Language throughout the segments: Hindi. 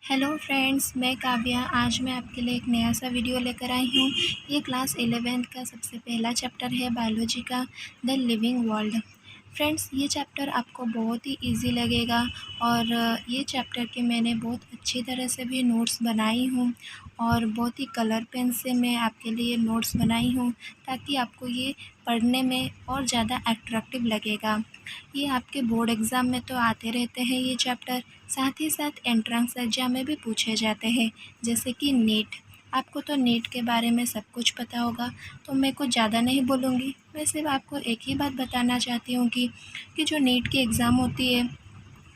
हेलो फ्रेंड्स, मैं काव्या। आज मैं आपके लिए एक नया सा वीडियो लेकर आई हूँ। ये क्लास 11th का सबसे पहला चैप्टर है बायोलॉजी का, द लिविंग वर्ल्ड। फ्रेंड्स, ये चैप्टर आपको बहुत ही इजी लगेगा और ये चैप्टर के मैंने बहुत अच्छी तरह से भी नोट्स बनाई हूँ और बहुत ही कलर पेन से मैं आपके लिए नोट्स बनाई हूँ ताकि आपको ये पढ़ने में और ज़्यादा अट्रैक्टिव लगेगा। ये आपके बोर्ड एग्ज़ाम में तो आते रहते हैं ये चैप्टर, साथ ही साथ एंट्रेंस एग्ज़ाम में भी पूछे जाते हैं, जैसे कि नीट। आपको तो नीट के बारे में सब कुछ पता होगा, तो मैं कुछ ज़्यादा नहीं बोलूँगी। मैं सिर्फ आपको एक ही बात बताना चाहती हूँ कि जो नीट की एग्ज़ाम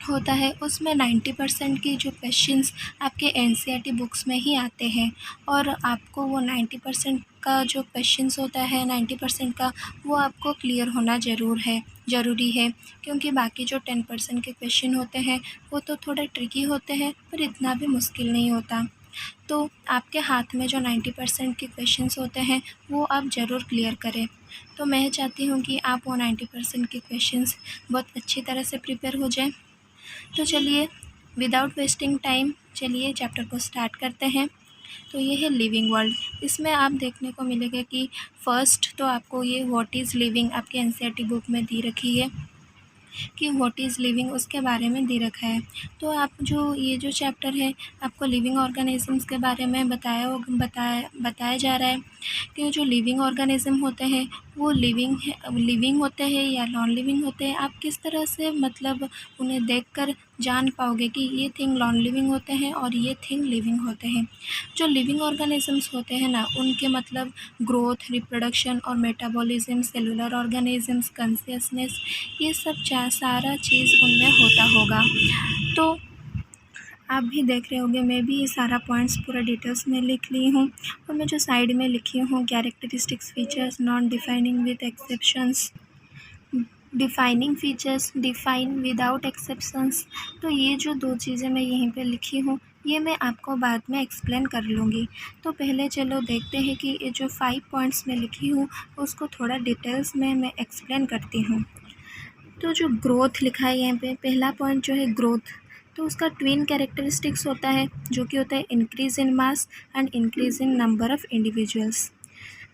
होता है उसमें 90% की जो क्वेश्चंस आपके एनसीईआरटी बुक्स में ही आते हैं और आपको वो 90% का जो क्वेश्चंस होता है 90% का, वो आपको क्लियर होना ज़रूरी है, क्योंकि बाकी जो 10% के क्वेश्चन होते हैं वो तो थोड़ा ट्रिकी होते हैं पर इतना भी मुश्किल नहीं होता। तो आपके हाथ में जो 90% के क्वेश्चंस होते हैं वो आप ज़रूर क्लियर करें। तो मैं चाहती हूँ कि आप वो 90% के क्वेश्चंस बहुत अच्छी तरह से प्रिपेयर हो जाएं। तो चलिए, विदाउट वेस्टिंग टाइम, चलिए चैप्टर को स्टार्ट करते हैं। तो ये है लिविंग वर्ल्ड। इसमें आप देखने को मिलेगा कि फर्स्ट तो आपको ये व्हाट इज़ लिविंग आपके एनसीईआरटी बुक में दी रखी है कि व्हाट इज़ लिविंग, उसके बारे में दे रखा है। तो आप ये जो चैप्टर है आपको लिविंग ऑर्गेनिजम्स के बारे में बताया जा रहा है कि जो लिविंग ऑर्गेनिज्म होते हैं वो लिविंग होते हैं या नॉन लिविंग होते हैं। आप किस तरह से मतलब उन्हें देखकर जान पाओगे कि ये थिंग नॉन लिविंग होते हैं और ये थिंग लिविंग होते हैं। जो लिविंग ऑर्गेनिजम्स होते हैं ना, उनके मतलब ग्रोथ, रिप्रोडक्शन और मेटाबॉलिज्म, सेलुलर ऑर्गेनिजम्स, कॉन्शियसनेस, ये सब सारा चीज़ उनमें होता होगा। तो आप भी देख रहे होंगे, मैं भी ये सारा पॉइंट्स पूरा डिटेल्स में लिख ली हूँ और मैं जो साइड में लिखी हूँ characteristics, features, non defining with exceptions, defining features, define without exceptions. तो ये जो दो चीज़ें मैं यहीं पे लिखी हूँ ये मैं आपको बाद में एक्सप्लेन कर लूँगी। तो पहले चलो देखते हैं कि ये जो 5 पॉइंट्स मैं लिखी हूँ उसको थोड़ा डिटेल्स में मैं एक्सप्लेन करती हूँ। तो जो ग्रोथ लिखा है यहाँ पे, पहला पॉइंट जो है ग्रोथ, तो उसका ट्विन कैरेक्टरिस्टिक्स होता है जो कि होता है increase in mass and increase in number of individuals.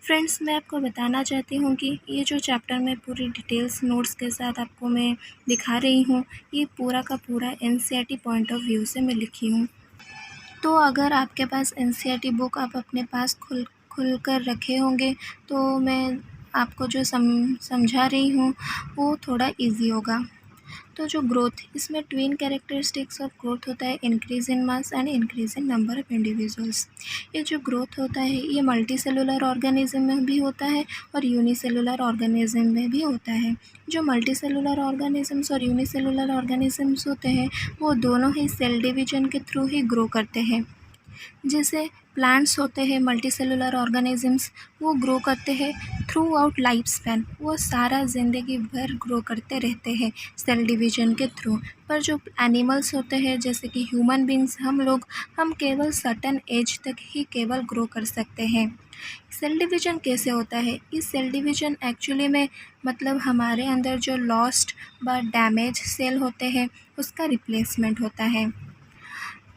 Friends, मैं आपको बताना चाहती हूँ कि ये जो चैप्टर में पूरी डिटेल्स नोट्स के साथ आपको मैं दिखा रही हूँ, ये पूरा का पूरा एनसीईआरटी पॉइंट ऑफ व्यू से मैं लिखी हूँ। तो अगर आपके पास एनसीईआरटी बुक आप अपने पास खुल कर रखे होंगे तो मैं आपको जो समझा रही हूँ वो थोड़ा इजी होगा। तो जो ग्रोथ, इसमें ट्विन कैरेक्टरिस्टिक्स ऑफ ग्रोथ होता है increase in mass and increase in number of individuals. ये जो ग्रोथ होता है ये मल्टी सेलुलर ऑर्गेनिज्म में भी होता है और यूनिसेलुलर ऑर्गेनिज्म में भी होता है। जो मल्टी सेलुलर ऑर्गेनिजम्स और यूनिसेलुलर ऑर्गेनिजम्स होते हैं वो दोनों ही सेल डिवीजन के थ्रू ही ग्रो करते हैं। जैसे प्लांट्स होते हैं मल्टी सेलुलर ऑर्गेनिजम्स, वो ग्रो करते हैं थ्रू आउट लाइफ स्पैन, वो सारा ज़िंदगी भर ग्रो करते रहते हैं सेल डिवीजन के थ्रू। पर जो एनिमल्स होते हैं जैसे कि ह्यूमन बींग्स, हम केवल सर्टेन एज तक ही केवल ग्रो कर सकते हैं। सेल डिवीजन कैसे होता है? इस सेल डिवीजन एक्चुअली में मतलब हमारे अंदर जो लॉस्ट व डैमेज सेल होते हैं उसका रिप्लेसमेंट होता है।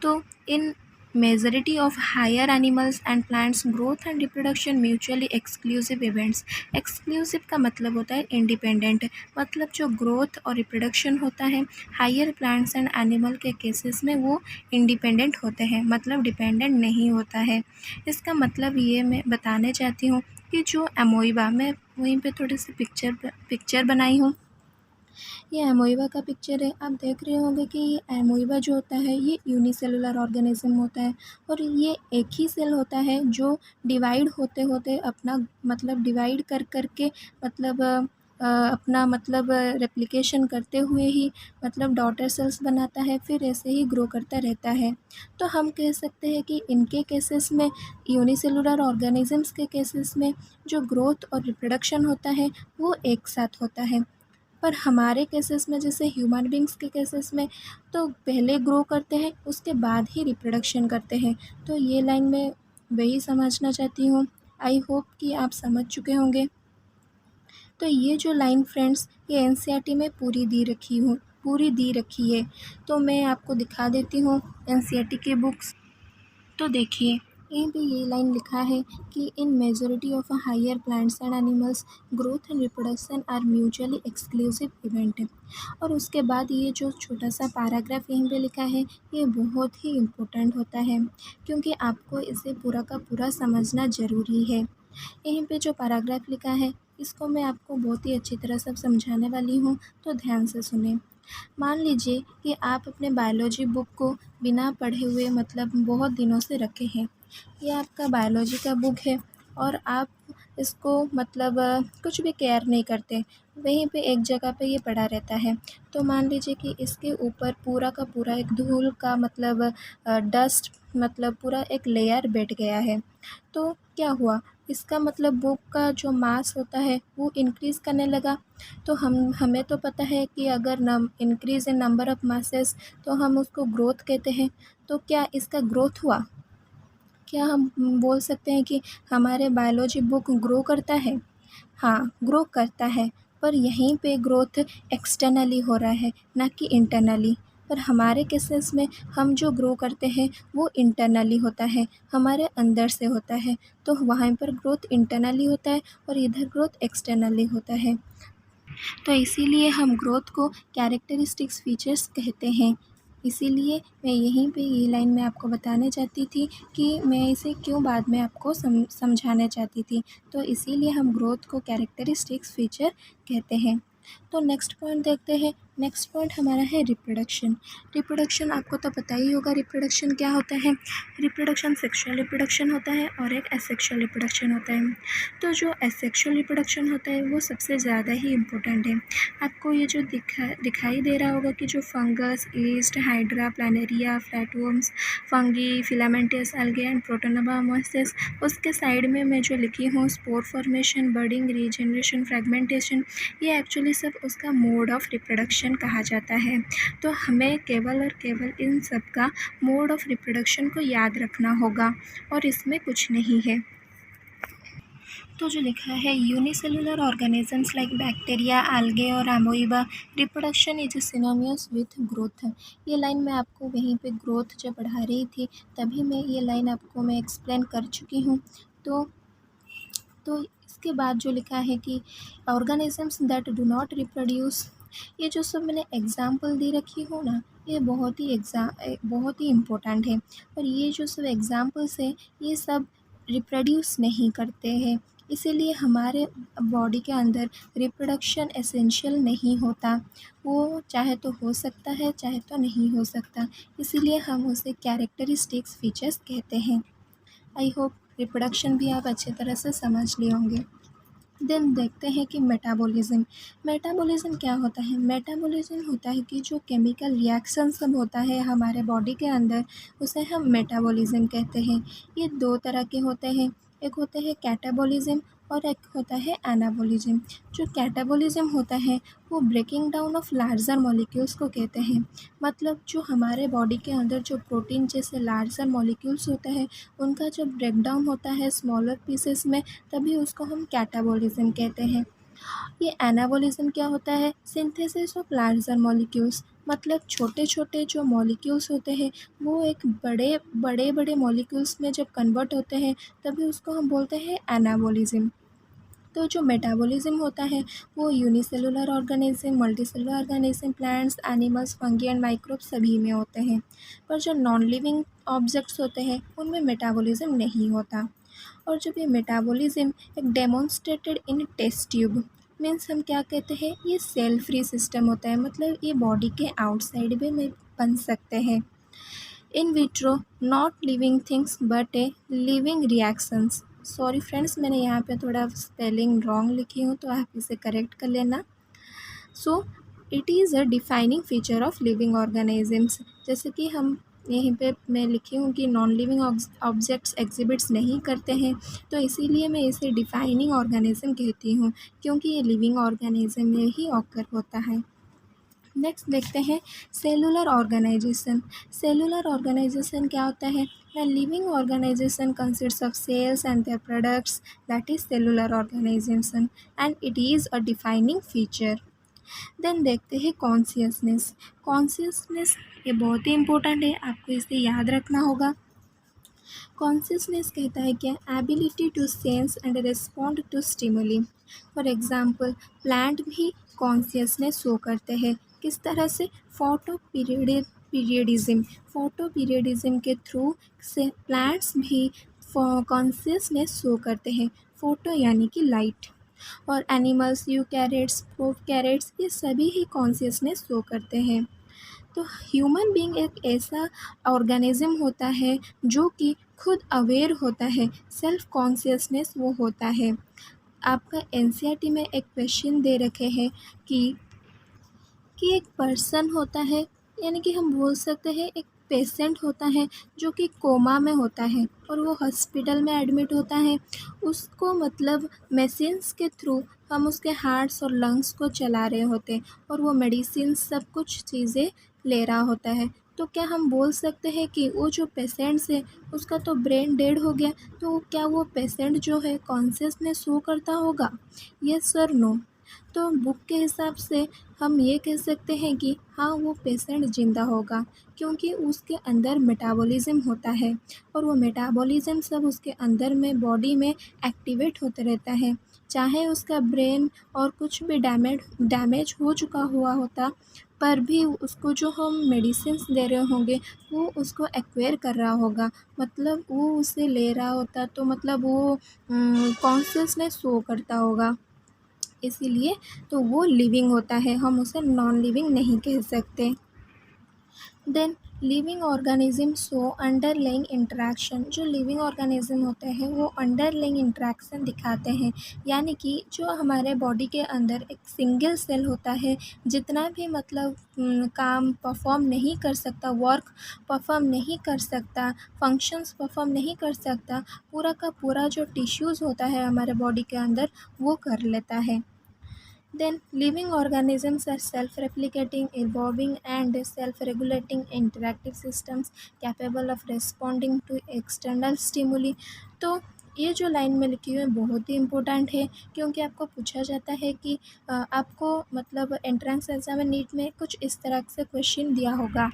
तो in majority of higher animals and plants growth and reproduction mutually exclusive events. Exclusive का मतलब होता है इंडिपेंडेंट, मतलब जो ग्रोथ और रिप्रोडक्शन होता है हायर प्लांट्स एंड एनिमल के केसेस में वो इंडिपेंडेंट होते हैं, मतलब डिपेंडेंट नहीं होता है। इसका मतलब ये मैं बताने चाहती हूँ कि जो अमोइबा, मैं वहीं पे थोड़ी सी पिक्चर बनाई हूँ। ये अमोइबा का पिक्चर है। आप देख रहे होंगे कि ये अमोइबा जो होता है ये यूनिसेलुलर ऑर्गेनिज्म होता है और ये एक ही सेल होता है जो डिवाइड होते होते अपना मतलब डिवाइड कर के मतलब अपना मतलब रेप्लिकेशन करते हुए ही मतलब डॉटर सेल्स बनाता है, फिर ऐसे ही ग्रो करता रहता है। तो हम कह सकते हैं कि इनके केसेस में, यूनिसेलुलर ऑर्गेनिजम्स के केसेस में, जो ग्रोथ और रिप्रोडक्शन होता है वो एक साथ होता है। पर हमारे केसेस में, जैसे ह्यूमन बींग्स के केसेस में, तो पहले ग्रो करते हैं उसके बाद ही रिप्रोडक्शन करते हैं। तो ये लाइन मैं वही समझना चाहती हूँ। आई होप कि आप समझ चुके होंगे। तो ये जो लाइन फ्रेंड्स ये एनसीईआरटी में पूरी दी रखी हूँ पूरी दी रखी है। तो मैं आपको दिखा देती हूँ एनसीईआरटी की बुक्स। तो देखिए, यहीं पे ये लाइन लिखा है कि in majority of higher plants and animals growth and reproduction are mutually exclusive event. और उसके बाद ये जो छोटा सा पैराग्राफ यहीं पे लिखा है, ये बहुत ही इम्पोर्टेंट होता है, क्योंकि आपको इसे पूरा का पूरा समझना ज़रूरी है। यहीं पे जो पैराग्राफ लिखा है, इसको मैं आपको बहुत ही अच्छी तरह से समझाने वाली हूँ, तो ध्यान से सुने। मान लीजिए कि आप अपने बायोलॉजी बुक को बिना पढ़े हुए मतलब बहुत दिनों से रखे हैं। ये आपका बायोलॉजी का बुक है और आप इसको मतलब कुछ भी केयर नहीं करते, वहीं पे एक जगह पे ये पड़ा रहता है। तो मान लीजिए कि इसके ऊपर पूरा का पूरा एक धूल का मतलब डस्ट मतलब पूरा एक लेयर बैठ गया है। तो क्या हुआ, इसका मतलब बुक का जो मास होता है वो इंक्रीज़ करने लगा। तो हमें तो पता है कि अगर increase in number of masses तो हम उसको ग्रोथ कहते हैं। तो क्या इसका ग्रोथ हुआ? क्या हम बोल सकते हैं कि हमारे बायोलॉजी बुक ग्रो करता है? हाँ, ग्रो करता है, पर यहीं पे ग्रोथ एक्सटर्नली हो रहा है, ना कि इंटरनली। पर हमारे केसेस में हम जो ग्रो करते हैं वो इंटरनली होता है, हमारे अंदर से होता है। तो वहाँ पर ग्रोथ इंटरनली होता है और इधर ग्रोथ एक्सटर्नली होता है। तो इसीलिए हम ग्रोथ को कैरेक्टरिस्टिक्स फीचर्स कहते हैं। इसीलिए मैं यहीं पे ये लाइन मैं आपको बताने चाहती थी कि मैं इसे क्यों बाद में आपको समझाना चाहती थी। तो इसीलिए हम ग्रोथ को कैरेक्टरिस्टिक्स फीचर कहते हैं। तो नेक्स्ट पॉइंट देखते हैं। नेक्स्ट पॉइंट हमारा है रिप्रोडक्शन। रिप्रोडक्शन आपको तो पता ही होगा रिप्रोडक्शन क्या होता है। रिप्रोडक्शन सेक्सुअल रिप्रोडक्शन होता है और एक एसेक्सुअल रिप्रोडक्शन होता है। तो जो एसेक्सुअल रिप्रोडक्शन होता है वो सबसे ज़्यादा ही इम्पोर्टेंट है। आपको ये जो दिखाई दे रहा होगा कि जो fungus, yeast, hydra, planaria, flatworms, fungi, filamentous algae and protonema mosses, उसके साइड में मैं जो लिखी हूँ spore formation, budding, regeneration, fragmentation, ये एक्चुअली सब उसका मोड ऑफ रिप्रोडक्शन कहा जाता है। तो हमें केवल और केवल इन सब का मोड ऑफ रिप्रोडक्शन को याद रखना होगा और इसमें कुछ नहीं है। तो जो लिखा है unicellular organisms like bacteria, algae और amoeba reproduction is synonymous with growth. ये लाइन मैं आपको वहीं पे ग्रोथ जब पढ़ा रही थी तभी मैं ये लाइन आपको मैं एक्सप्लेन कर चुकी हूँ। तो इसके बाद जो लिखा है कि organisms that do not reproduce, ये जो सब मैंने एग्जाम्पल दे रखी हूँ ना, ये बहुत ही इम्पोर्टेंट है। और ये जो सब एग्जाम्पल्स हैं ये सब रिप्रोड्यूस नहीं करते हैं, इसीलिए हमारे बॉडी के अंदर रिप्रोडक्शन एसेंशियल नहीं होता। वो चाहे तो हो सकता है, चाहे तो नहीं हो सकता, इसीलिए हम उसे कैरेक्टरिस्टिक्स फीचर्स कहते हैं। आई होप रिप्रोडक्शन भी आप अच्छे तरह से समझ लिए होंगे। देन देखते हैं कि मेटाबॉलिज्म। मेटाबॉलिज्म क्या होता है? मेटाबॉलिज्म होता है कि जो केमिकल रिएक्शन सब होता है हमारे बॉडी के अंदर, उसे हम मेटाबॉलिज्म कहते हैं। ये दो तरह के होते हैं, एक होते हैं कैटाबॉलिज्म और एक होता है एनाबॉलिज्म। जो कैटाबॉलिज्म होता है वो breaking down of larger molecules को कहते हैं। मतलब जो हमारे बॉडी के अंदर जो प्रोटीन जैसे लार्जर मॉलिक्यूल्स होते हैं उनका जब ब्रेक डाउन होता है स्मॉलर पीसेस में, तभी उसको हम कैटाबॉलिज्म कहते हैं। ये एनाबॉलिज्म क्या होता है? सिंथेसिस ऑफ लार्जर मॉलिक्यूल्स, मतलब छोटे छोटे जो मॉलिक्यूल्स होते हैं वो एक बड़े बड़े बड़े मॉलिक्यूल्स में जब कन्वर्ट होते हैं तभी उसको हम बोलते हैं एनाबॉलिज्म। तो जो मेटाबॉलिज्म होता है वो unicellular organism, multicellular organism, plants, animals, fungi and microbes सभी में होते हैं। पर जो नॉन लिविंग ऑब्जेक्ट्स होते हैं उनमें मेटाबॉलिज्म नहीं होता। और जब ये मेटाबॉलिज्म एक डेमोन्स्ट्रेटेड इन टेस्ट ट्यूब, मीन्स हम क्या कहते हैं, ये सेल फ्री सिस्टम होता है, मतलब ये बॉडी के आउटसाइड भी में बन सकते हैं। In vitro not living things but a living reactions. Sorry friends, मैंने यहाँ पे थोड़ा स्पेलिंग रॉन्ग लिखी हूँ तो आप इसे करेक्ट कर लेना। So it is a defining feature of living organisms. जैसे कि हम यहीं पे मैं लिखी हूँ कि नॉन लिविंग ऑब्जेक्ट्स एग्जिबिट्स नहीं करते हैं, तो इसीलिए मैं इसे डिफाइनिंग ऑर्गेनिज्म कहती हूँ, क्योंकि ये लिविंग ऑर्गेनिज्म में ही ऑकर होता है। नेक्स्ट देखते हैं सेलुलर ऑर्गेनाइजेशन। सेलुलर ऑर्गेनाइजेशन क्या होता है? The living organisation consists of cells and their products, that is cellular organisation and it is a defining feature. Then देखते हैं कॉन्शियसनेस। कॉन्शियसनेस ये बहुत ही इम्पोर्टेंट है, आपको इसे याद रखना होगा। कॉन्शियसनेस कहता है क्या, ability to sense and respond to stimuli. For example plant भी कॉन्शियसनेस शो करते हैं। किस तरह से, पीरियडिज्म फोटो पीरियडिज्म के थ्रू से प्लांट्स भी कॉन्शियसनेस शो करते हैं। फोटो यानी कि लाइट, और एनिमल्स, यूकैरियोट्स, प्रोकैरियोट्स, ये सभी ही कॉन्शियसनेस शो करते हैं। तो ह्यूमन बीइंग एक ऐसा ऑर्गेनिज्म होता है जो कि खुद अवेयर होता है, सेल्फ कॉन्शियसनेस वो होता है। आपका एनसीईआरटी में एक क्वेश्चन दे रखे हैं कि एक पर्सन होता है, यानी कि हम बोल सकते हैं एक पेशेंट होता है जो कि कोमा में होता है और वो हॉस्पिटल में एडमिट होता है। उसको मतलब मशीन्स के थ्रू हम उसके हार्ट्स और लंग्स को चला रहे होते हैं और वो मेडिसिन सब कुछ चीज़ें ले रहा होता है। तो क्या हम बोल सकते हैं कि वो जो पेशेंट्स है उसका तो ब्रेन डेड हो गया, तो क्या वो पेशेंट जो है कॉन्शियसनेस शो करता होगा? Yes sir, no. तो बुक के हिसाब से हम ये कह सकते हैं कि हाँ, वो पेशेंट ज़िंदा होगा, क्योंकि उसके अंदर मेटाबॉलिज्म होता है और वो मेटाबॉलिज्म सब उसके अंदर में बॉडी में एक्टिवेट होते रहता है। चाहे उसका ब्रेन और कुछ भी डैमेज हो चुका हुआ होता, पर भी उसको जो हम मेडिसिन्स दे रहे होंगे वो उसको एक्वायर कर रहा होगा, मतलब वो उसे ले रहा होता, तो मतलब वो कॉन्शियसनेस शो करता होगा। इसीलिए तो वो लिविंग होता है, हम उसे नॉन लिविंग नहीं कह सकते। Then living organism show underlying interaction. जो लिविंग ऑर्गेनिज्म होते हैं वो अंडरलाइंग इंटरेक्शन दिखाते हैं, यानी कि जो हमारे बॉडी के अंदर एक सिंगल सेल होता है, जितना भी मतलब काम परफॉर्म नहीं कर सकता, वर्क परफॉर्म नहीं कर सकता, फंक्शंस परफॉर्म नहीं कर सकता, पूरा का पूरा जो टिश्यूज़ होता है हमारे बॉडी के अंदर वो कर लेता है। Then, living organisms are self-replicating, evolving, and self-regulating interactive systems capable of responding to external stimuli. तो ये जो लाइन में लिखी हुई है बहुत ही इम्पोर्टेंट है, क्योंकि आपको पूछा जाता है कि आपको मतलब एंट्रेंस एग्जाम में नीट में कुछ इस तरह से क्वेश्चन दिया होगा।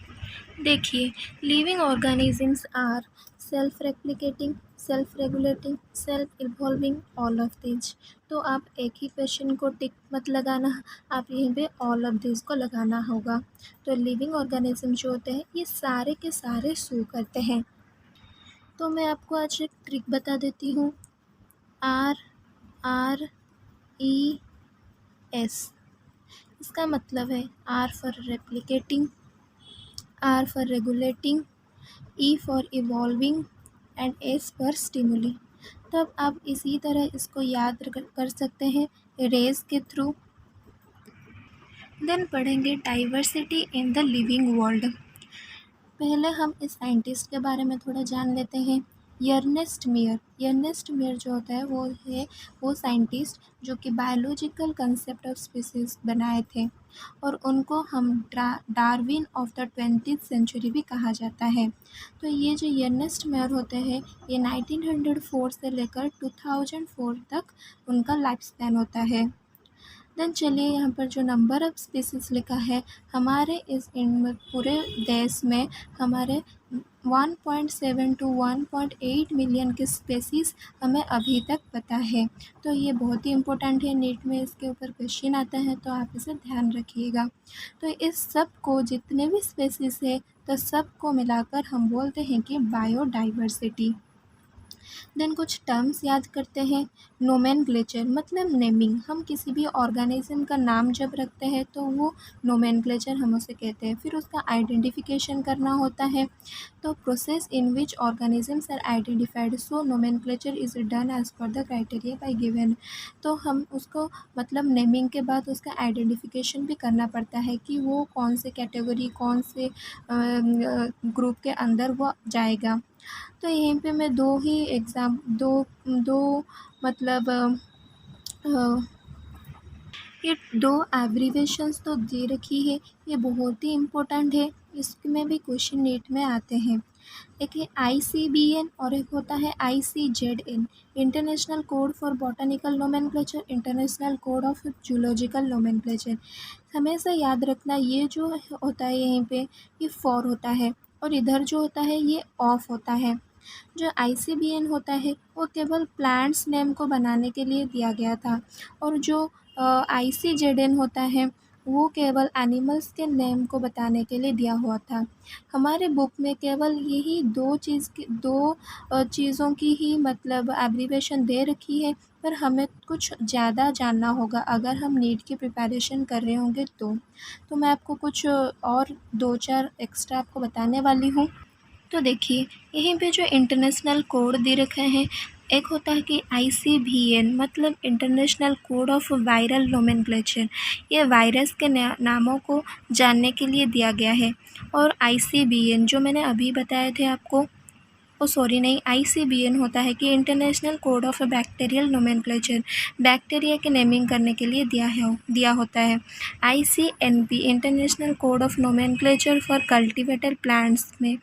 देखिए, living organisms are self replicating, self regulating, self evolving, all of this. तो आप एक ही क्वेश्चन को टिक मत लगाना, आप यहीं पे ऑल ऑफ दिस को लगाना होगा। तो लिविंग ऑर्गेनिज्म जो होते हैं ये सारे के सारे शो करते हैं। तो मैं आपको आज एक ट्रिक बता देती हूँ। RRES, इसका मतलब है R for replicating, R for regulating, E for evolving and S for stimuli. तब आप इसी तरह इसको याद कर सकते हैं रेस के थ्रू। देन पढ़ेंगे diversity in the living world. पहले हम इस साइंटिस्ट के बारे में थोड़ा जान लेते हैं। यर्नेस्ट मेयर जो होता है वो साइंटिस्ट जो कि बायोलॉजिकल कंसेप्ट ऑफ स्पीसीज बनाए थे, और उनको हम Darwin of the 20th century भी कहा जाता है। तो ये जो यर्नेस्ट मेयर होते हैं ये 1904 से लेकर 2004 तक उनका लाइफ स्पैन होता है। देन चलिए यहाँ पर जो नंबर ऑफ़ स्पीसीज़ लिखा है, हमारे इस पूरे देश में हमारे 1.7 to 1.8 मिलियन की स्पीसीज़ हमें अभी तक पता है। तो ये बहुत ही इम्पोर्टेंट है, नीट में इसके ऊपर क्वेश्चन आता है, तो आप इसे ध्यान रखिएगा। तो इस सब को जितने भी स्पीसीज़ है तो सबको मिलाकर हम बोलते हैं कि बायोडाइवर्सिटी। देन कुछ टर्म्स याद करते हैं। नोमेनक्लेचर मतलब नेमिंग, हम किसी भी ऑर्गेनिज्म का नाम जब रखते हैं तो वो नोमेनक्लेचर हम उसे कहते हैं। फिर उसका आइडेंटिफिकेशन करना होता है। तो process in which organisms are identified, so nomenclature is done as per the criteria by given. तो हम उसको मतलब नेमिंग के बाद उसका आइडेंटिफिकेशन भी करना पड़ता है कि वो कौन से कैटेगरी, कौन से ग्रुप के अंदर वो जाएगा। तो यहीं पे मैं दो मतलब ये दो एब्रीवेशंस तो दे रखी है, ये बहुत ही इम्पोर्टेंट है, इसमें भी क्वेश्चन नीट में आते हैं। एक है ICBN और एक होता है ICZN, international code for botanical nomenclature, international code of zoological nomenclature. हमेशा याद रखना ये जो होता है यहीं पे ये फॉर होता है और इधर जो होता है ये ऑफ होता है। जो ICBN होता है वो केवल प्लांट्स नेम को बनाने के लिए दिया गया था और जो ICZN होता है वो केवल एनिमल्स के नेम को बताने के लिए दिया हुआ था। हमारे बुक में केवल यही दो चीज़ों की ही मतलब एब्रीविएशन दे रखी है, पर हमें कुछ ज़्यादा जानना होगा अगर हम नीट की प्रिपरेशन कर रहे होंगे तो मैं आपको कुछ और 2-4 एक्स्ट्रा आपको बताने वाली हूँ। तो देखिए यहीं पे जो इंटरनेशनल कोड दे रखे हैं, एक होता है कि ICVN मतलब international code of viral nomenclature, ये वायरस के नामों को जानने के लिए दिया गया है। और ICBN जो मैंने अभी बताए थे आपको, सॉरी नहीं, ICBN होता है कि international code of bacterial nomenclature, bacteria के नेमिंग करने के लिए दिया होता है। ICNP international code of nomenclature for cultivated plants में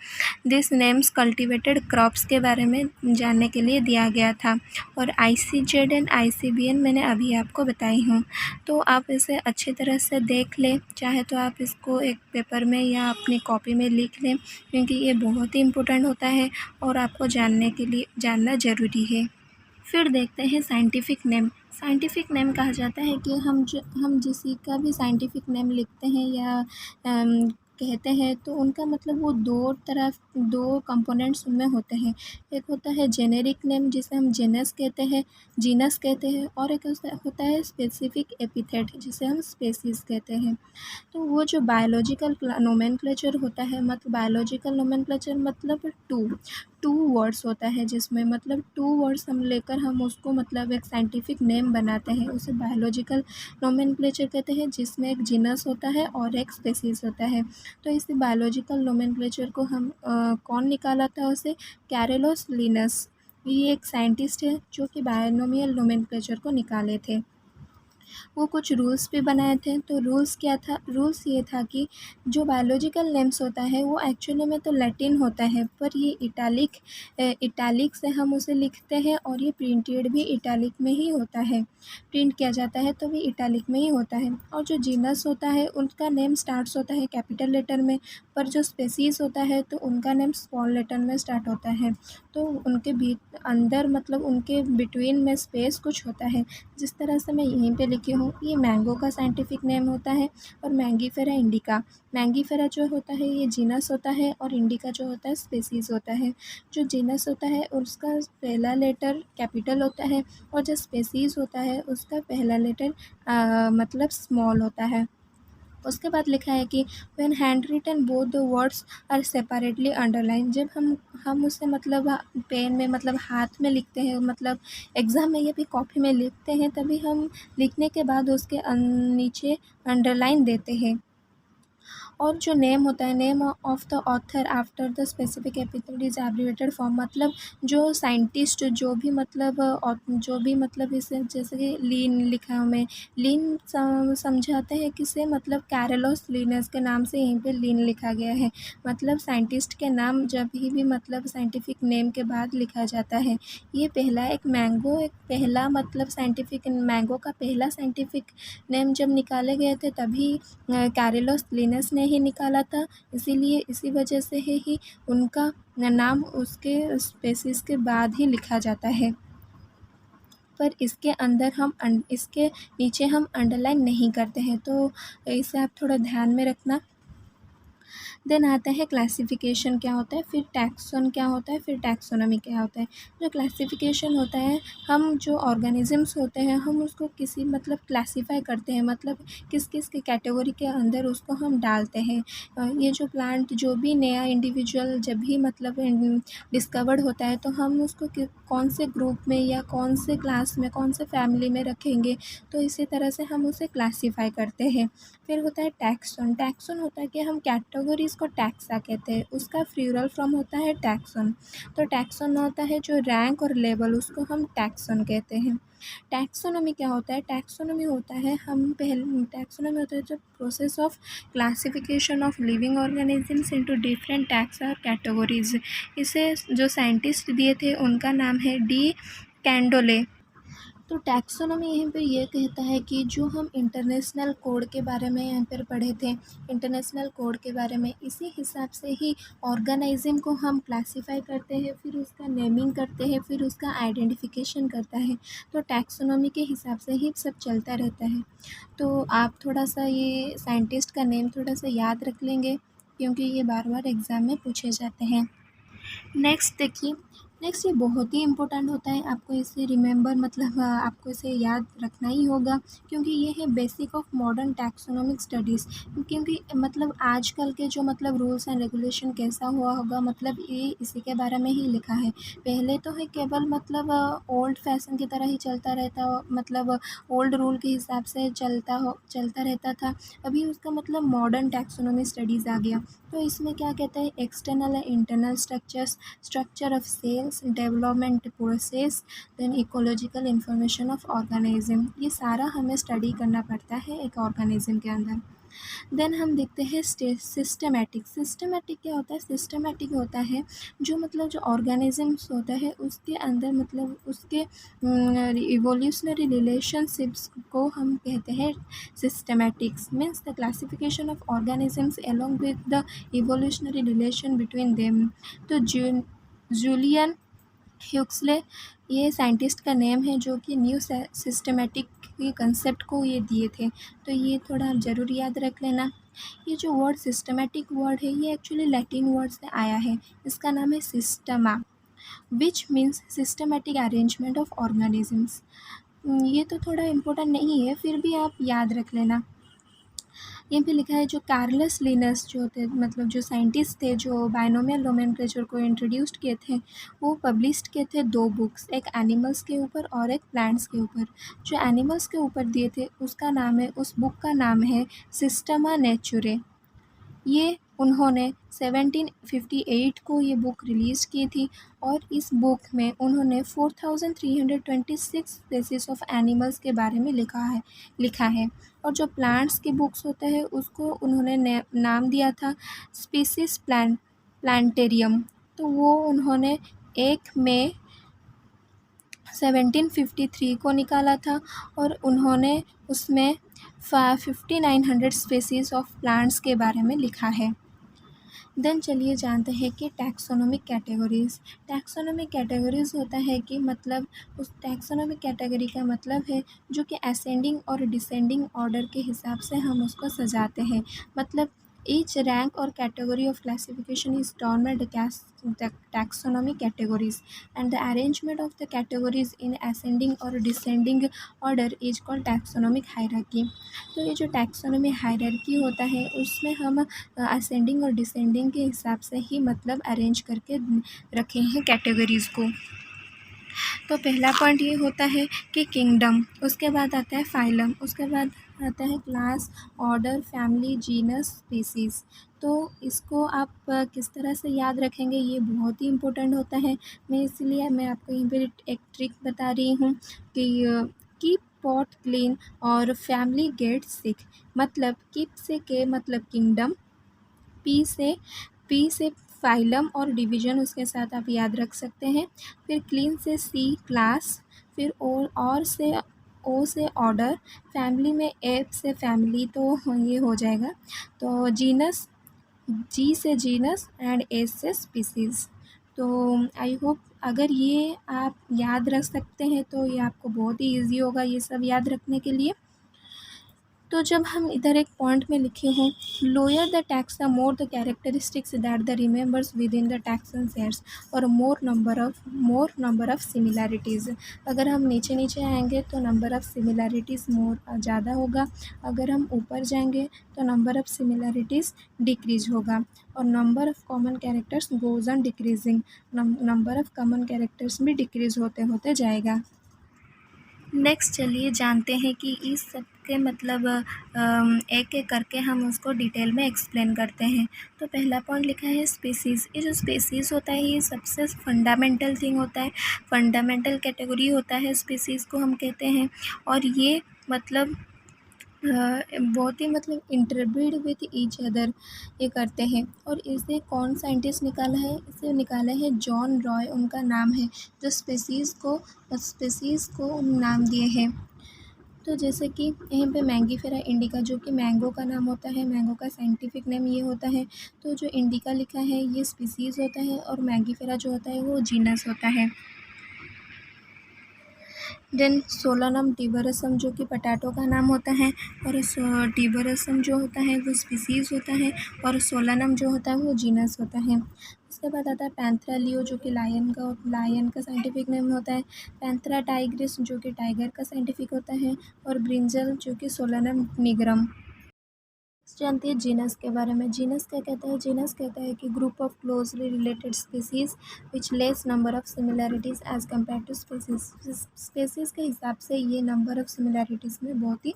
दिस नेम्स कल्टिवेटेड क्रॉप्स के बारे में जानने के लिए दिया गया था। और ICZN ICBN मैंने अभी आपको बताई हूँ, तो आप इसे अच्छी तरह से देख लें, चाहे तो आप इसको एक पेपर में या अपनी कॉपी में लिख लें, क्योंकि ये बहुत ही इम्पोर्टेंट होता है और आपको जानना ज़रूरी है। फिर देखते हैं साइंटिफिक नेम। साइंटिफिक नेम कहा जाता है कि हम किसी का भी साइंटिफिक नेम लिखते हैं या कहते हैं तो उनका मतलब वो दो कंपोनेंट्स उनमें होते हैं। एक होता है जेनेरिक नेम जिसे हम जीनस कहते हैं और एक होता है स्पेसिफिक एपिथेट जिसे हम स्पेसीज कहते हैं। तो वो जो बायोलॉजिकल नोमेनक्लेचर होता है, मतलब बायोलॉजिकल नोमेनक्लेचर मतलब टू वर्ड्स होता है, जिसमें मतलब 2 वर्ड्स हम लेकर हम उसको मतलब एक साइंटिफिक नेम बनाते हैं, उसे बायोलॉजिकल नोमेनक्लेचर कहते हैं, जिसमें एक जीनस होता है और एक स्पेसीज होता है। तो इस बायोलॉजिकल नोमेनक्लेचर को हम कौन निकाला था उसे, कैरोलस लिनस, ये एक साइंटिस्ट है जो कि बायनोमियल नोमेनक्लेचर को निकाले थे। वो कुछ रूल्स भी बनाए थे। तो रूल्स क्या था, रूल्स ये था कि जो बायोलॉजिकल नेम्स होता है वो एक्चुअली में तो लैटिन होता है, पर ये इटैलिक से हम उसे लिखते हैं और ये प्रिंटेड भी इटैलिक में ही होता है, प्रिंट किया जाता है तो भी इटैलिक में ही होता है। और जो जीनस होता है उनका नेम स्टार्ट्स होता है कैपिटल लेटर में, पर जो स्पेसीज होता है तो उनका नेम स्मॉल लेटर में स्टार्ट होता है। तो उनके अंदर मतलब उनके बिटवीन में स्पेस कुछ होता है, जिस तरह से मैं यहीं पे लिखी हूँ। ये मैंगो का साइंटिफिक नेम होता है और मैंगीफेरा इंडिका। मैंगीफेरा जो होता है ये जीनस होता है और इंडिका जो होता है स्पेसीज होता है। जो जीनस होता है उसका पहला लेटर कैपिटल होता है और जो स्पेसीज होता है उसका पहला लेटर मतलब स्मॉल होता है। उसके बाद लिखा है कि when hand written both the words are separately underline, जब हम उसे मतलब पेन में मतलब हाथ में लिखते हैं, मतलब एग्ज़ाम में या फिर कॉपी में लिखते हैं, तभी हम लिखने के बाद उसके नीचे अंडरलाइन देते हैं। और जो नेम होता है, name of the author after the specific epithet is abbreviated form, मतलब जो साइंटिस्ट जो भी मतलब इसे जैसे कि लीन लिखा हमें, लीन समझाते हैं किसे, मतलब कैरोलस लिनस के नाम से यहीं पे लीन लिखा गया है। मतलब साइंटिस्ट के नाम जब भी मतलब साइंटिफिक नेम के बाद लिखा जाता है। ये पहला एक पहला मतलब साइंटिफिक मैंगो का पहला साइंटिफिक नेम जब निकाले गए थे तभी कैरोलस लिनस ने ही निकाला था, इसीलिए इसी वजह से ही उनका नाम उसके स्पेसिस के बाद ही लिखा जाता है। पर इसके नीचे हम अंडरलाइन नहीं करते हैं, तो इसे आप थोड़ा ध्यान में रखना। देन आता है क्लासिफिकेशन क्या होता है, फिर टैक्सोन क्या होता है, फिर टैक्सोनॉमी क्या होता है। जो क्लासिफिकेशन होता है, हम जो ऑर्गेनिजम्स होते हैं हम उसको किसी मतलब क्लासीफाई करते हैं, मतलब किस किस के कैटेगरी के अंदर उसको हम डालते हैं। ये जो प्लांट जो भी नया इंडिविजुअल जब भी मतलब डिस्कवर्ड होता है तो हम उसको कौन से ग्रुप में या कौन से क्लास में कौन से फैमिली में रखेंगे, तो इसी तरह से हम उसे क्लासीफाई करते हैं। फिर होता है टैक्सोन। टैक्सोन होता है कि हम कैटेगरीज़ को टैक्सा कहते हैं। उसका प्लूरल फॉर्म होता है टैक्सॉन। तो टैक्सॉन होता है जो रैंक और लेवल, उसको हम टैक्सॉन कहते हैं। टैक्सोनॉमी क्या होता है? टैक्सोनॉमी होता है टैक्सोनॉमी होता है जो process of classification of living organisms into different tax और कैटेगरीज। इसे जो साइंटिस्ट दिए थे उनका नाम है डी कैंडोले। तो टैक्सोनॉमी यहीं पे ये कहता है कि जो हम इंटरनेशनल कोड के बारे में यहाँ पर पढ़े थे, इंटरनेशनल कोड के बारे में, इसी हिसाब से ही ऑर्गेनिज्म को हम क्लासिफाई करते हैं, फिर उसका नेमिंग करते हैं, फिर उसका आइडेंटिफिकेशन करता है। तो टैक्सोनॉमी के हिसाब से ही सब चलता रहता है। तो आप थोड़ा सा ये साइंटिस्ट का नेम थोड़ा सा याद रख लेंगे, क्योंकि ये बार बार एग्ज़ाम में पूछे जाते हैं। नेक्स्ट देखिए, नेक्स्ट ये बहुत ही इम्पोर्टेंट होता है, आपको इसे रिमेंबर मतलब आपको इसे याद रखना ही होगा, क्योंकि ये है basic of modern taxonomic studies. क्योंकि मतलब आजकल के जो मतलब रूल्स एंड रेगुलेशन कैसा हुआ होगा, मतलब ये इसी के बारे में ही लिखा है। पहले तो है केवल मतलब ओल्ड फैशन की तरह ही चलता रहता, मतलब ओल्ड रूल के हिसाब से चलता रहता था। अभी उसका मतलब मॉडर्न टैक्सोनॉमी स्टडीज़ आ गया। तो इसमें क्या कहते हैं, external and internal structure of cells, development process, then ecological information of organism, ये सारा हमें स्टडी करना पड़ता है एक ऑर्गेनिज्म के अंदर। देन हम देखते हैं सिस्टमेटिक। सिस्टमेटिक क्या होता है? सिस्टमेटिक होता है जो मतलब जो ऑर्गेनिजम्स होता है उसके अंदर मतलब उसके इवोल्यूशनरी रिलेशनशिप्स को हम कहते हैं systematics. Means the classification of organisms along with the evolutionary relation between them. तो जूलियन ह्यूक्सले ये साइंटिस्ट का नेम है जो कि न्यू सिस्टमेटिक के कंसेप्ट को ये दिए थे। तो ये थोड़ा आप ज़रूर याद रख लेना। ये जो वर्ड सिस्टमेटिक वर्ड है ये एक्चुअली लैटिन वर्ड से आया है। इसका नाम है Systema, which means systematic arrangement of organisms. ये तो थोड़ा इम्पोर्टेंट नहीं है, फिर भी आप याद रख लेना। यहाँ पे लिखा है जो कार्लस लिनस जो थे, मतलब जो साइंटिस्ट थे जो बाइनोमियल नोमेनक्लेचर को इंट्रोड्यूस किए थे, वो पब्लिश्ड किए थे 2 बुक्स, एक एनिमल्स के ऊपर और एक प्लांट्स के ऊपर। जो एनिमल्स के ऊपर दिए थे उसका नाम है, उस बुक का नाम है सिस्टमा नेचुरे। ये उन्होंने 1758 को ये बुक रिलीज़ की थी, और इस बुक में उन्होंने 4326 स्पेसीज ऑफ एनिमल्स के बारे में लिखा है। और जो प्लांट्स के बुक्स होते हैं उसको उन्होंने नाम दिया था स्पीसीज प्लांटेरियम। तो वो उन्होंने 1 मई 1753 को निकाला था, और उन्होंने उसमें 5900 स्पेसीज ऑफ प्लांट्स के बारे में लिखा है। देन चलिए जानते हैं कि टैक्सोनॉमिक कैटेगरीज़। टैक्सोनॉमिक कैटेगरीज़ होता है कि मतलब उस टैक्सोनॉमिक कैटेगरी का मतलब है जो कि असेंडिंग और डिसेंडिंग ऑर्डर के हिसाब से हम उसको सजाते हैं। मतलब ईच रैंक और category of classification is termed taxonomic categories, and the arrangement of the categories in ascending or descending order is called taxonomic hierarchy। तो ये जो टैक्सोनॉमी हायरार्की होता है उसमें हम असेंडिंग और डिसेंडिंग के हिसाब से ही मतलब अरेंज करके रखे हैं कैटेगरीज़ को। तो पहला पॉइंट ये होता है कि किंगडम, उसके बाद आता है फाइलम, उसके बाद आता है class, order, family, genus, species. तो इसको आप किस तरह से याद रखेंगे ये बहुत ही इम्पोर्टेंट होता है। इसलिए मैं आपको यहीं पर एक ट्रिक बता रही हूँ कि कीप पॉट क्लीन और फैमिली गेट सिक। मतलब कीप से के मतलब किंगडम, पी से फाइलम और डिवीज़न उसके साथ आप याद रख सकते हैं। फिर क्लीन से सी क्लास, फिर और से ओ से ऑर्डर, फैमिली में ए से फैमिली तो ये हो जाएगा। तो जीनस, जी से जीनस, एंड एस से स्पीसीज़। तो आई होप अगर ये आप याद रख सकते हैं तो ये आपको बहुत ही ईजी होगा ये सब याद रखने के लिए। तो जब हम इधर एक पॉइंट में लिखे हों lower the taxa more the characteristics that the remembers with in the taxon shares और मोर नंबर ऑफ सिमिलैरिटीज़। अगर हम नीचे नीचे आएंगे तो नंबर ऑफ सिमिलैरिटीज़ मोर ज़्यादा होगा, अगर हम ऊपर जाएंगे तो नंबर ऑफ सिमिलैरिटीज़ डिक्रीज होगा, और number of common characters goes on decreasing, number of common characters भी डिक्रीज होते होते जाएगा। नेक्स्ट चलिए जानते हैं कि के मतलब एक एक करके हम उसको डिटेल में एक्सप्लेन करते हैं। तो पहला पॉइंट लिखा है स्पीसीज़। ये जो स्पीसीज़ होता है ये सबसे फंडामेंटल थिंग होता है, फंडामेंटल कैटेगरी होता है, स्पीसीज़ को हम कहते हैं। और ये मतलब बहुत ही मतलब इंटरब्रीड विथ ईच अदर ये करते हैं। और इसे कौन साइंटिस्ट निकाला है? इसे निकाला है जॉन रॉय, उनका नाम है, जो स्पीसीज़ को नाम दिए हैं। तो जैसे कि यहाँ पे मैंगीफेरा इंडिका, जो कि मैंगो का नाम होता है, मैंगो का साइंटिफिक नेम ये होता है। तो जो इंडिका लिखा है ये स्पीसीज़ होता है, और मैंगीफेरा जो होता है वो जीनस होता है। देन सोलानम टिबरसम, जो कि पटाटो का नाम होता है, और टिबरसम जो होता है वो स्पीसीज़ होता है, और सोलानम जो होता है वो जीनस होता है। उसके बाद आता है पैंथेरा लियो, जो कि लायन का साइंटिफिक नेम होता है। पैंथेरा टाइग्रिस, जो कि टाइगर का साइंटिफिक होता है, और ब्रिंजल, जो कि सोलानम निग्रम। जानते हैं जीनस के बारे में। जीनस क्या कहता है? जीनस कहता है कि group of closely related species which less number of similarities as compare to species. Species के हिसाब से ये नंबर ऑफ सिमिलैरिटीज़ में बहुत ही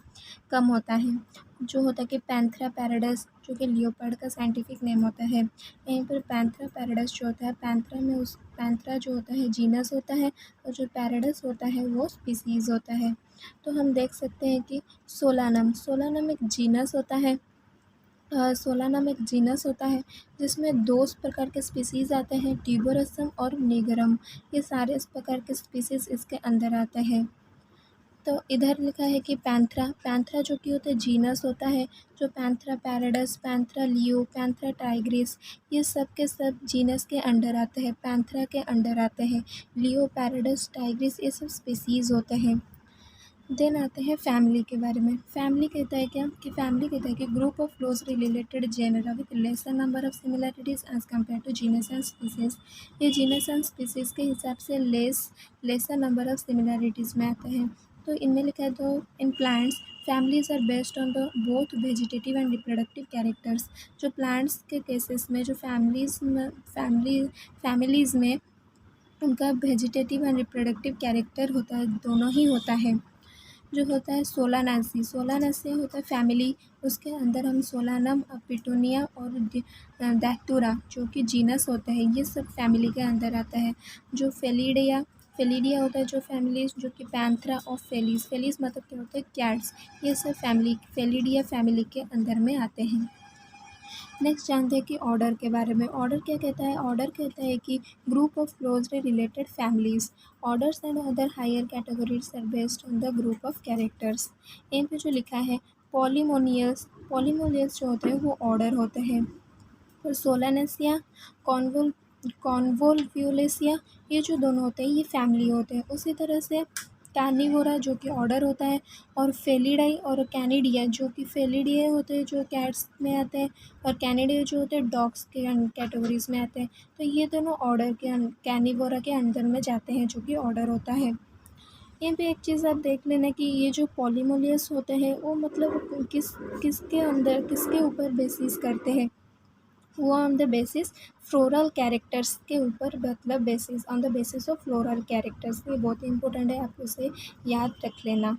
कम होता है। जो होता है कि पैंथेरा पैराडाइस, जो कि लियोपर्ड का साइंटिफिक नेम होता है। यहीं पर पैंथेरा पैराडाइस जो होता है, पैंथेरा जो होता है जीनस होता है, और जो पैराडाइस होता है वो स्पीसीज़ होता है। तो हम देख सकते हैं कि सोलानम एक जीनस होता है। सोलानम एक जीनस होता है जिसमें दो प्रकार के स्पीसीज़ आते हैं, टिबोरसम और निगरम। ये सारे इस प्रकार के स्पीसीज़ इसके अंदर आते हैं। तो इधर लिखा है कि पैंथेरा जो कि होता है जीनस होता है। जो Panthera pardus, Panthera leo, Panthera tigris, ये सब के सब जीनस के अंडर आते हैं, पैंथेरा के अंडर आते हैं। लियो, पैराडस, टाइग्रिस ये सब स्पीसीज़ होते हैं। देन आते हैं फैमिली के बारे में। फैमिली कहता है क्या? कि फैमिली कहता है कि group of closely related genera with lesser number of similarities as compare to genus and species. ये जीनस एंड स्पीसीज के हिसाब से लेसर नंबर ऑफ सिमिलैरिटीज़ में आते हैं। तो इनमें लिखा है तो इन plants families are based on the both vegetative and reproductive characters. जो प्लांट्स के केसेस में जो फैमिलीज़ में उनका वेजिटेटिव एंड रिप्रोडक्टिव कैरेक्टर होता है, दोनों ही होता है। जो होता है सोलानासी होता है फैमिली, उसके अंदर हम सोलानम, पिटूनिया और दैतूरा जो कि जीनस होता है, ये सब फैमिली के अंदर आता है। जो फेलिडिया होता है जो फैमिली, जो कि पैंथेरा ऑफ फेलिस मतलब क्या होता है? कैट्स। ये सब फेलिडिया फैमिली के अंदर में आते हैं। नेक्स्ट जानते हैं कि ऑर्डर के बारे में। ऑर्डर क्या कहता है? ऑर्डर कहता है कि group of closely related families. Orders and other higher categories are based on the group of characters. इन पे जो लिखा है पॉलीमोनियल्स जो होते हैं वो ऑर्डर होते हैं, और सोलानेसिया, कॉन्वोल कॉन्वोल्व्यूलेसिया, ये जो दोनों होते हैं ये फैमिली होते हैं। उसी तरह से कार्निवोरा जो कि ऑर्डर होता है, और फेलिडाई और कैनिडिया जो कि फेलिडिए होते हैं जो कैट्स में आते हैं, और कैनिडिया जो होते हैं डॉग्स के कैटेगरीज में आते हैं। तो ये दोनों ऑर्डर के कैनिवोरा के अंदर में जाते हैं, जो कि ऑर्डर होता है। यहाँ पे एक चीज़ आप देख लेना कि ये जो पॉलीमोलियस होते हैं वो मतलब किसके ऊपर बेसिस करते हैं? वो on the basis floral characters के ऊपर, मतलब basis on the basis of floral characters. ये बहुत ही इंपॉर्टेंट है, आप उसे याद रख लेना।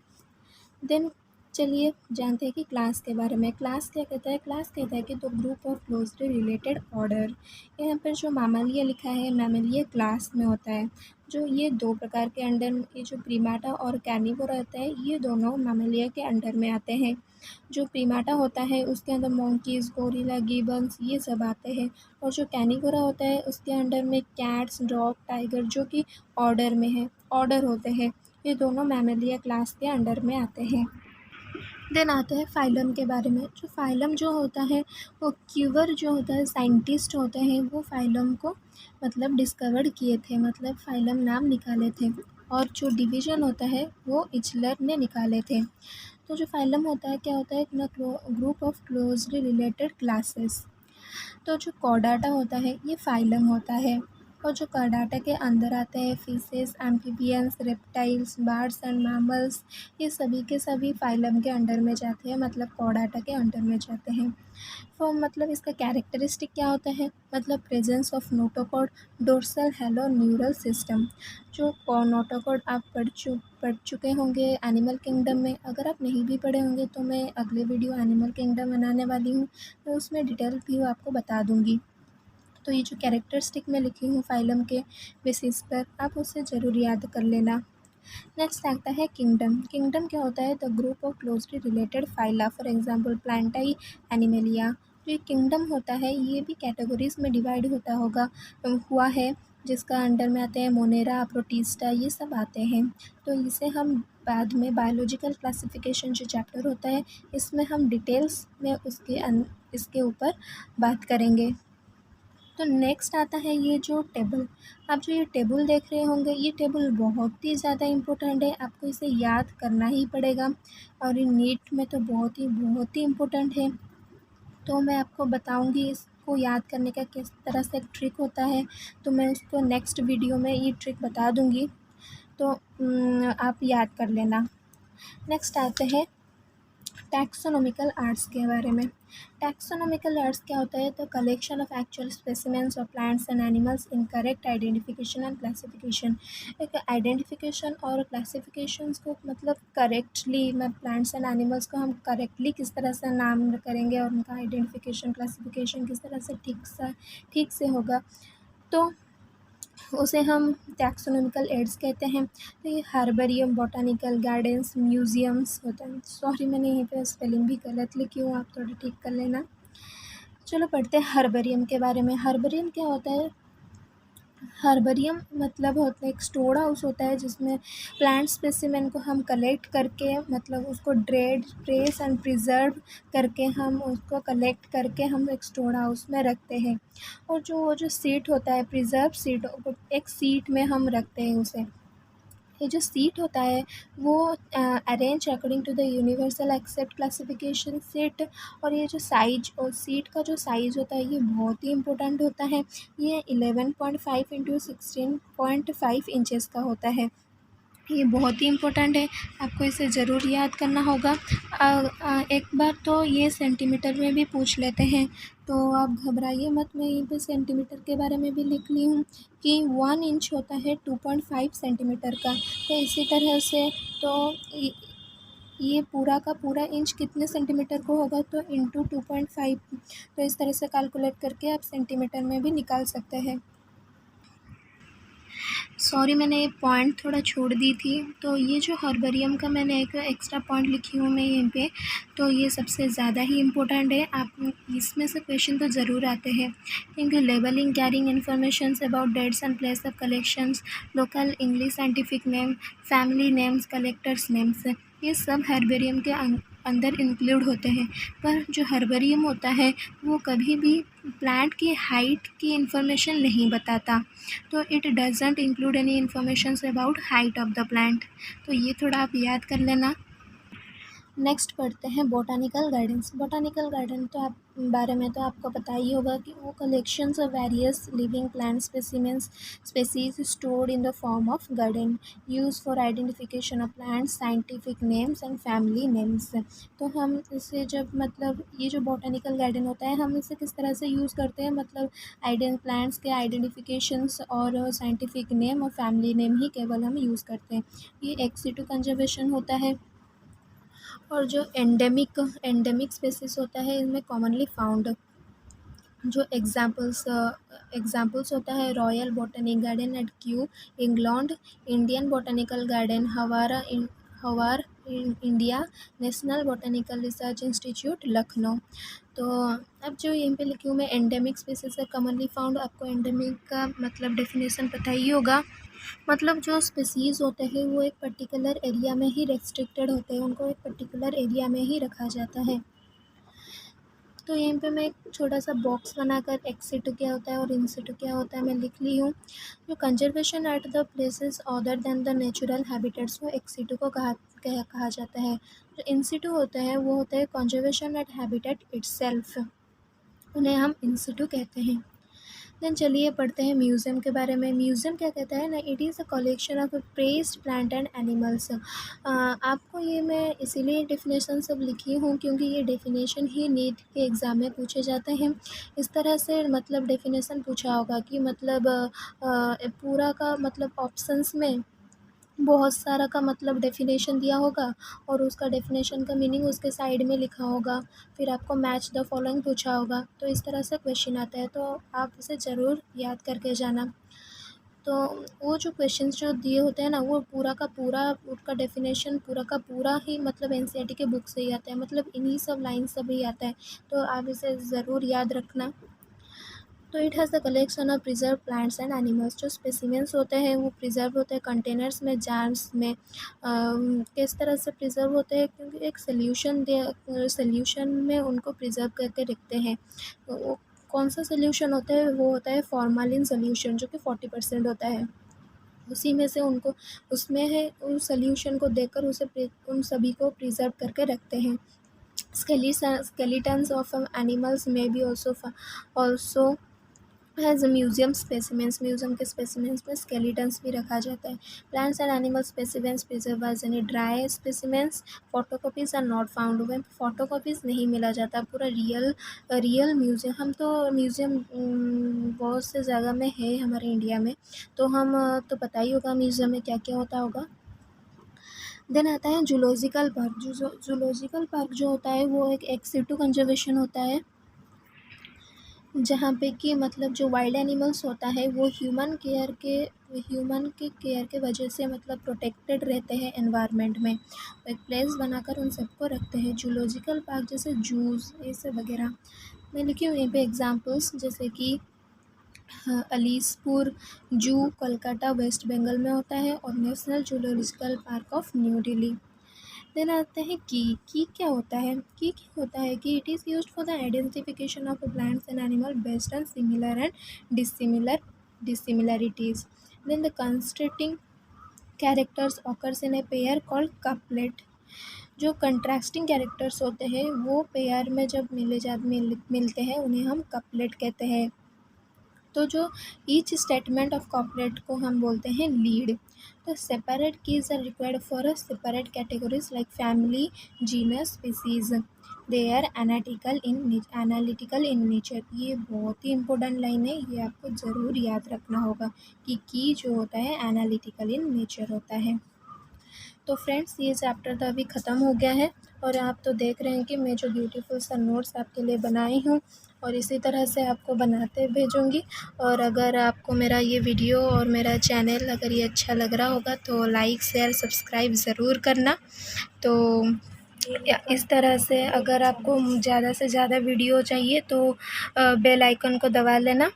देन चलिए जानते हैं कि क्लास के बारे में। क्लास क्या कहता है? क्लास कहता है कि the group of closely related order. यहाँ पर जो मैमेलिया लिखा है, मैमेलिया क्लास में होता है। जो ये दो प्रकार के अंडर, ये जो प्रीमाटा और कैर्निवोरा रहता है, ये दोनों मैमेलिया के अंडर में आते हैं। जो प्रीमाटा होता है उसके अंदर मोंकीज, गोरिल्ला, गिबन्स ये सब आते हैं, और जो कैर्निवोरा होता है उसके अंडर में कैट्स, डॉग, टाइगर जो कि ऑर्डर होते हैं। ये दोनों मैमेलिया क्लास के अंडर में आते हैं। देन आते हैं फाइलम के बारे में। जो फाइलम जो होता है वो क्यूवर जो होता है साइंटिस्ट होते हैं, वो फाइलम को मतलब डिस्कवर किए थे, मतलब फाइलम नाम निकाले थे। और जो डिवीज़न होता है वो इचलर ने निकाले थे। तो जो फाइलम होता है क्या होता है? Group of closely related classes. तो जो कॉर्डाटा होता है ये फाइलम होता है। और जो कार्डाटा के अंदर आते हैं fishes, amphibians, reptiles, birds and mammals, ये सभी के सभी फाइलम के अंडर में जाते हैं, मतलब कॉर्डाटा के अंडर में जाते हैं। तो मतलब इसका कैरेक्टरिस्टिक क्या होता है, मतलब presence of notochord, dorsal hello neural system. जो नोटोकॉर्ड आप पढ़ चुके होंगे एनिमल किंगडम में। अगर आप नहीं भी पढ़े होंगे तो मैं अगले वीडियो एनिमल किंगडम बनाने वाली हूँ, तो उसमें डिटेल व्यू आपको बता दूँगी। तो ये जो कैरेक्टरिस्टिक मैं लिखी हूँ फाइलम के बेसिस पर, आप उसे ज़रूर याद कर लेना। नेक्स्ट आता है किंगडम। किंगडम क्या होता है, the group of closely related phyla, for example प्लांटाई, animalia. जो ये किंगडम होता है ये भी कैटेगरीज में डिवाइड होता हुआ है, जिसका अंडर में आते हैं मोनेरा, प्रोटिस्टा, ये सब आते हैं। तो इसे हम बाद में बायोलॉजिकल क्लासिफिकेशन जो चैप्टर होता है इसमें हम डिटेल्स में इसके ऊपर बात करेंगे। तो नेक्स्ट आता है ये जो टेबल। आप जो ये टेबल देख रहे होंगे, ये टेबल बहुत ही ज़्यादा इम्पोर्टेंट है, आपको इसे याद करना ही पड़ेगा, और ये नीट में तो बहुत ही इम्पोर्टेंट है। तो मैं आपको बताऊंगी इसको याद करने का किस तरह से एक ट्रिक होता है, तो मैं उसको नेक्स्ट वीडियो में ये ट्रिक बता दूंगी, तो आप याद कर लेना। नेक्स्ट आते हैं टैक्सोनॉमिकल आर्ट्स के बारे में। टैक्सोनॉमिकल आर्ट्स क्या होता है, तो collection of actual specimens of plants and animals in correct identification and classification. एक आइडेंटिफिकेशन और क्लासिफिकेशंस को मतलब करेक्टली, मैं प्लांट्स एंड एनिमल्स को हम करेक्टली किस तरह से नाम करेंगे और उनका आइडेंटिफिकेशन क्लासिफिकेशन किस तरह से ठीक से होगा, तो उसे हम टैक्सोनॉमिकल एड्स कहते हैं। तो ये हर्बेरियम, बॉटनिकल गार्डन्स, म्यूजियम्स होता है। सॉरी मैंने यहीं पे स्पेलिंग भी गलत लिखी हूँ, आप थोड़ा ठीक कर लेना। चलो पढ़ते हैं हर्बेरियम के बारे में। हर्बेरियम क्या होता है, हर्बेरियम मतलब होता है एक स्टोर हाउस होता है जिसमें प्लांट स्पेसिमेन को हम कलेक्ट करके, मतलब उसको ट्रेस एंड प्रिजर्व करके हम उसको कलेक्ट करके हम एक स्टोर हाउस में रखते हैं। और जो सीट होता है, प्रिजर्व सीट, एक सीट में हम रखते हैं उसे। ये जो सीट होता है वो arrange according to the universal accept classification sheet. और ये जो साइज और सीट का जो साइज़ होता है ये बहुत ही इम्पोर्टेंट होता है। ये 11.5 इंटू 16.5 इंचेस का होता है। ये बहुत ही इम्पोर्टेंट है, आपको इसे ज़रूर याद करना होगा। एक बार तो ये सेंटीमीटर में भी पूछ लेते हैं, तो आप घबराइए मत, मैं यहीं पे सेंटीमीटर के बारे में भी लिख ली हूँ कि 1 इंच होता है 2.5 सेंटीमीटर का। तो इसी तरह से तो ये पूरा का पूरा इंच कितने सेंटीमीटर को होगा, तो इंटू 2.5, तो इस तरह से कैलकुलेट करके आप सेंटीमीटर में भी निकाल सकते हैं। सॉरी मैंने ये पॉइंट थोड़ा छोड़ दी थी, तो ये जो हर्बेरियम का मैंने एक एक्स्ट्रा पॉइंट लिखी हूँ मैं यहीं पे, तो ये सबसे ज़्यादा ही इम्पोर्टेंट है। आप इसमें से क्वेश्चन तो ज़रूर आते हैं, क्योंकि labelling, carrying information about dates and place of collections, local English scientific name, family names, collectors names, ये सब हर्बेरियम के अंदर इंक्लूड होते हैं। पर जो हर्बेरियम होता है वो कभी भी प्लांट की हाइट की इंफॉर्मेशन नहीं बताता, तो it doesn't include any information about height of the plant, तो ये थोड़ा आप याद कर लेना। नेक्स्ट पढ़ते हैं बोटानिकल गार्डन्स। बोटानिकल गार्डन तो आप बारे में तो आपको पता ही होगा कि वो collections of various living plant species stored in the form of garden, use for identification of plants, scientific names and family names. तो हम इसे जब मतलब ये जो बोटानिकल गार्डन होता है हम इसे किस तरह से यूज़ करते हैं, मतलब प्लांट्स के आइडेंटिफिकेशंस और साइंटिफिक नेम और फैमिली नेम ही केवल हम यूज़ करते हैं। ये ex situ कंजर्वेशन होता है। और जो एंडेमिक स्पेसिस होता है इनमें कॉमनली फाउंड, जो एग्जांपल्स होता है Royal Botanic Garden at Kew, England, Indian Botanical Garden Howrah India, National Botanical Research Institute Lucknow. तो अब जो यहीं पे लिखी हूँ मैं एंडेमिक स्पेसिस है कॉमनली फाउंड, आपको एंडेमिक का मतलब डेफिनेशन पता ही होगा, मतलब जो स्पीसीज़ होते हैं वो एक पर्टिकुलर एरिया में ही रेस्ट्रिक्टेड होते हैं, उनको एक पर्टिकुलर एरिया में ही रखा जाता है। तो यहीं पे मैं एक छोटा सा बॉक्स बनाकर एक्स सिटू क्या होता है और इन सिटू क्या होता है मैं लिख ली हूँ। जो conservation at the places other than the natural habitats वो एक्स सिटू को कहा जाता है। जो इन सिटू होता है वो होता है कंजर्वेशन एट हैबिटेट इटसेल्फ, उन्हें हम इन सिटू कहते हैं। देन चलिए पढ़ते हैं म्यूज़ियम के बारे में। म्यूज़ियम क्या कहता है ना, it is a collection of pressed plant and animals. आपको ये मैं इसीलिए डेफिनेशन सब लिखी हूँ क्योंकि ये डेफिनेशन ही नीट के एग्ज़ाम में पूछे जाते हैं। इस तरह से मतलब डेफिनेशन पूछा होगा कि मतलब पूरा का मतलब ऑप्शंस में बहुत सारा का मतलब डेफिनेशन दिया होगा और उसका डेफिनेशन का मीनिंग उसके साइड में लिखा होगा। फिर आपको मैच द फॉलोइंग पूछा होगा, तो इस तरह से क्वेश्चन आता है, तो आप इसे ज़रूर याद करके जाना। तो वो जो क्वेश्चंस जो दिए होते हैं ना, वो पूरा का पूरा उसका डेफिनेशन पूरा का पूरा ही मतलब एनसीईआरटी के बुक से ही आता है, मतलब इन्हीं सब लाइन से भी आता है, तो आप इसे ज़रूर याद रखना। तो it has the collection of preserve plants and animals. जो स्पेसिमेंस होते हैं वो प्रिजर्व होते हैं कंटेनर्स में, जार्स में। किस तरह से प्रिजर्व होते हैं, क्योंकि एक सोल्यूशन में उनको प्रिजर्व करके रखते हैं। तो वो कौन सा सोल्यूशन होता है, वो होता है फॉर्मालिन सोल्यूशन, जो कि 40% होता है। उसी में से उनको उसमें है उस सोल्यूशन को देकर उन सभी को प्रिजर्व करके रखते हैं। स्केलेटन्स ऑफ एनिमल्स में भी also as museum specimens. Museum के स्पेसिमेंस में स्केलेटन्स भी रखा जाता है। Plants and animal specimens preserve as any dry specimens. Photocopies are not found. में फोटोकॉपीज़ नहीं मिला जाता, पूरा रियल म्यूजियम। हम तो म्यूजियम बहुत से जगह में है हमारे इंडिया में, तो हम तो पता ही होगा म्यूजियम में क्या क्या होता होगा। देन आता है जूलॉजिकल पार्क। जूलॉजिकल पार्क जो होता है वो एक ex situ कंजर्वेशन होता है, जहाँ पे कि मतलब जो वाइल्ड एनिमल्स होता है वो ह्यूमन के केयर के वजह से मतलब प्रोटेक्टेड रहते हैं एनवायरनमेंट में। एक प्लेस बनाकर उन सबको रखते हैं। जूलॉजिकल पार्क जैसे जूस ऐसे वगैरह मैं लिखी हूँ यहाँ पे एग्जांपल्स, जैसे कि अलीसपुर जू कोलकाता वेस्ट बंगाल में होता है, और national zoological park of new Delhi. Then आता है की क्या होता है। की क्या होता है कि it is used for the identification of plants and animal based on similar and dissimilarities. Then the contrasting characters occurs in a pair called couplet. जो कंट्रास्टिंग कैरेक्टर्स होते हैं वो पेयर में जब मिलते हैं उन्हें हम कपलेट कहते हैं। तो जो ईच स्टेटमेंट ऑफ कॉपलेट को हम बोलते हैं लीड। तो separate keys are required for separate categories like family, genus, species. They are analytical in nature. ये बहुत ही इंपॉर्टेंट लाइन है, ये आपको ज़रूर याद रखना होगा कि की जो होता है एनालिटिकल इन नेचर होता है। तो फ्रेंड्स ये चैप्टर तो अभी ख़त्म हो गया है, और आप तो देख रहे हैं कि मैं जो ब्यूटीफुल सा नोट्स आपके लिए बनाई हूँ और इसी तरह से आपको बनाते भेजूँगी। और अगर आपको मेरा ये वीडियो और मेरा चैनल अगर ये अच्छा लग रहा होगा तो लाइक शेयर सब्सक्राइब ज़रूर करना। तो इस तरह से अगर आपको ज़्यादा से ज़्यादा वीडियो चाहिए तो बेल आइकन को दबा लेना।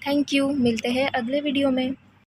थैंक यू, मिलते हैं अगले वीडियो में।